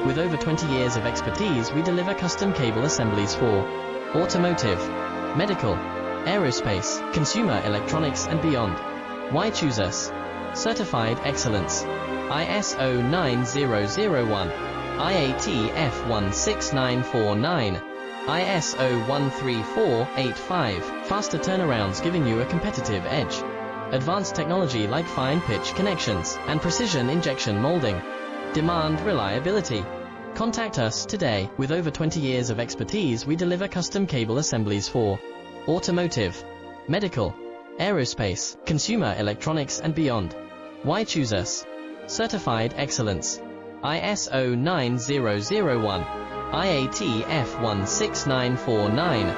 With over 20 years of expertise, we deliver custom cable assemblies for automotive, medical, aerospace, consumer electronics and beyond. Why choose us? Certified excellence. ISO 9001, IATF 16949, ISO 13485. Faster turnarounds giving you a competitive edge. Advanced technology like fine pitch connections and precision injection molding. Demand reliability. Contact us today. With over 20 years of expertise, we deliver custom cable assemblies for automotive, medical, aerospace, consumer electronics and beyond. Why choose us? Certified excellence. ISO 9001, IATF 16949.